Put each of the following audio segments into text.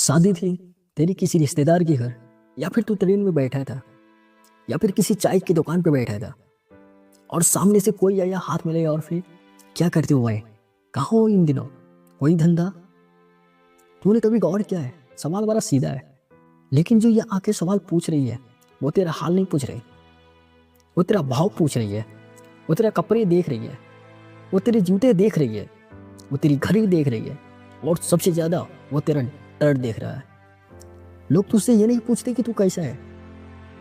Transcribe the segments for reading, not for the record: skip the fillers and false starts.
शादी थी तेरी किसी रिश्तेदार के घर, या फिर तू ट्रेन में बैठा था, या फिर किसी चाय की दुकान पर बैठा था और सामने से कोई आया, हाथ मिलाया और फिर क्या करते हो भाई, कहाँ हो इन दिनों, कोई धंधा? तूने कभी गौर किया है? सवाल बड़ा सीधा है, लेकिन जो ये आके सवाल पूछ रही है वो तेरा हाल नहीं पूछ रही, वो तेरा भाव पूछ रही है, वो तेरा कपड़े देख रही है, वो तेरे जूते देख रही है, वो तेरी घड़ी देख रही है, और सबसे ज़्यादा वो तेरा दर्द देख रहा है। लोग तुझसे ये नहीं पूछते कि तू कैसा है,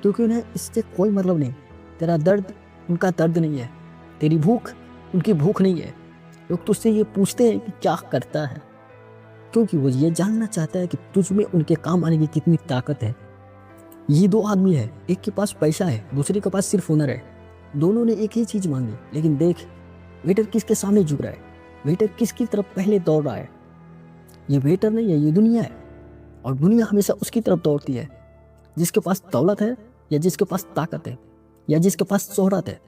क्योंकि उन्हें इससे कोई मतलब नहीं। तेरा दर्द उनका दर्द नहीं है, तेरी भूख उनकी भूख नहीं है। लोग तुझसे ये पूछते हैं कि क्या करता है, क्योंकि वो ये जानना चाहता है कि तुझ में उनके काम आने की कितनी ताकत है। ये दो आदमी है, एक के पास पैसा है, दूसरे के पास सिर्फ हुनर है। दोनों ने एक ही चीज़ मांगी, लेकिन देख वेटर किसके सामने झुक रहा है, वेटर किसकी तरफ पहले दौड़ रहा है। ये वेटर नहीं है, ये दुनिया है, और दुनिया हमेशा उसकी तरफ दौड़ती है जिसके पास दौलत है, या जिसके पास ताकत है, या जिसके पास शोहरत है।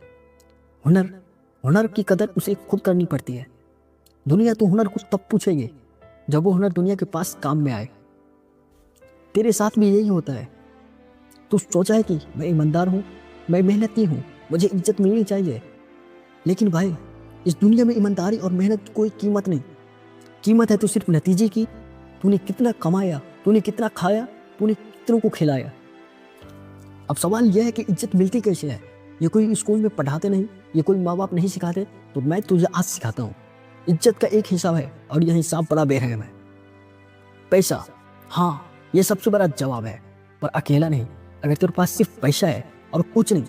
हुनर की कदर उसे खुद करनी पड़ती है। दुनिया तो हुनर को तब पूछेगी जब वो हुनर दुनिया के पास काम में आए। तेरे साथ भी यही होता है। तू सोचा है कि मैं ईमानदार हूँ, मैं मेहनती हूँ, मुझे इज्जत मिलनी चाहिए, लेकिन भाई इस दुनिया में ईमानदारी और मेहनत की कोई कीमत नहीं। कीमत है तो सिर्फ नतीजे की। तूने कितना कमाया, तूने कितना खाया, तूने कितनों को खिलाया। अब सवाल यह है कि इज्जत मिलती कैसे है। ये कोई स्कूल में पढ़ाते नहीं, ये कोई माँ बाप नहीं सिखाते, तो मैं तुझे आज सिखाता हूँ। इज्जत का एक हिसाब है, और यह हिसाब बड़ा बेरहम है। पैसा, हाँ ये सबसे बड़ा जवाब है, पर अकेला नहीं। अगर तेरे पास सिर्फ पैसा है और कुछ नहीं,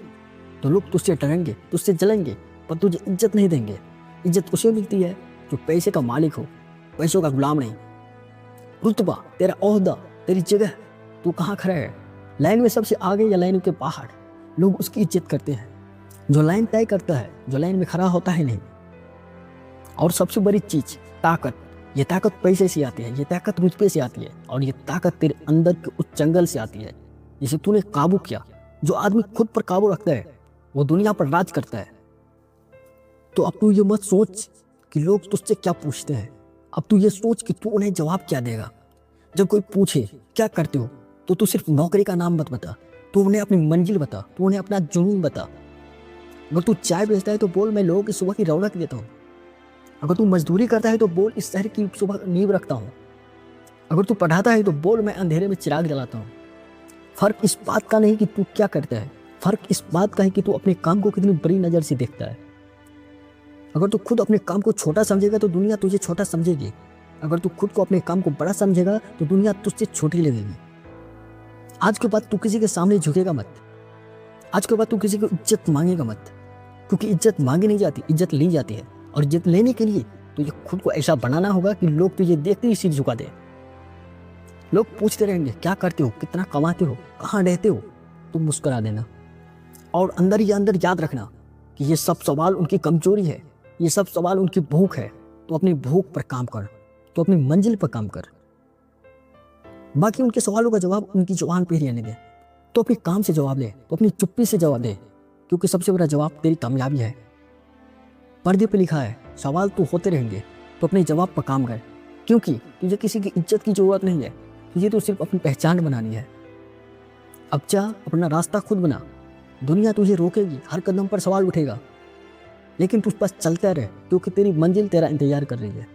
तो लोग तुझसे डरेंगे, तुझसे जलेंगे, पर तुझे इज्जत नहीं देंगे। इज्जत उसे मिलती है जो पैसे का मालिक हो, पैसों का गुलाम नहीं। रुतबा, तेरा ओहदा, तेरी जगह, तू कहाँ खड़ा है, लाइन में सबसे आगे या लाइन के बाहर, लोग उसकी इज्जत करते हैं। जो लाइन तय करता है, जो लाइन में खड़ा होता है नहीं। और सबसे बड़ी चीज ताकत। ये ताकत पैसे से आती है, ये ताकत रुतबे से आती है, और ये ताकत तेरे अंदर के उस जंगल से आती है जिसे तूने काबू किया। जो आदमी खुद पर काबू रखता है वो दुनिया पर राज करता है। तो अब तू ये मत सोच कि लोग तुझसे क्या पूछते हैं। अब तू ये सोच कि तू उन्हें जवाब क्या देगा। जब कोई पूछे क्या करते हो, तो तू सिर्फ नौकरी का नाम मत बता, तू उन्हें अपनी मंजिल बता, तू उन्हें अपना जुनून बता। अगर तू चाय बेचता है तो बोल मैं लोगों की सुबह की रौनक देता हूँ। अगर तू मजदूरी करता है तो बोल इस शहर की सुबह नींव रखता हूँ। अगर तू पढ़ाता है तो बोल मैं अंधेरे में चिराग जलाता हूँ। फर्क इस बात का नहीं कि तू क्या करता है, फर्क इस बात का है कि तू अपने काम को कितनी बड़ी नज़र से देखता है। अगर तू खुद अपने काम को छोटा समझेगा तो दुनिया तुझे छोटा समझेगी। अगर तू खुद को अपने काम को बड़ा समझेगा तो दुनिया तुझसे छोटी लगेगी। आज के बाद तू किसी के सामने झुकेगा मत। आज के बाद तू किसी को इज्जत मांगेगा मत, क्योंकि इज्जत मांगी नहीं जाती, इज्जत ली जाती है। और इज्जत लेने के लिए तुझे खुद को ऐसा बनाना होगा कि लोग तुझे देखते ही सिर झुका दे। लोग पूछते रहेंगे क्या करते हो, कितना कमाते हो, कहाँ रहते हो, तुम मुस्कुरा देना। और अंदर ही अंदर याद रखना कि ये सब सवाल उनकी कमजोरी है, ये सब सवाल उनकी भूख है। तो अपनी भूख पर काम कर, तो अपनी मंजिल पर काम कर। बाकी उनके सवालों का जवाब उनकी जुबान पे ही रहने दे। तो अपने काम से जवाब ले, तो अपनी चुप्पी से जवाब दे, क्योंकि सबसे बड़ा जवाब तेरी कामयाबी है। पर्दे पे लिखा है सवाल तो होते रहेंगे, तो अपने जवाब पर काम कर, क्योंकि तुझे किसी की इज्जत की जरूरत नहीं है, तुझे तो सिर्फ अपनी पहचान बनानी है। अब जा, अपना रास्ता खुद बना। दुनिया तुझे रोकेगी, हर कदम पर सवाल उठेगा, लेकिन तू बस चलता रहे, क्योंकि तेरी मंजिल तेरा इंतजार कर रही है।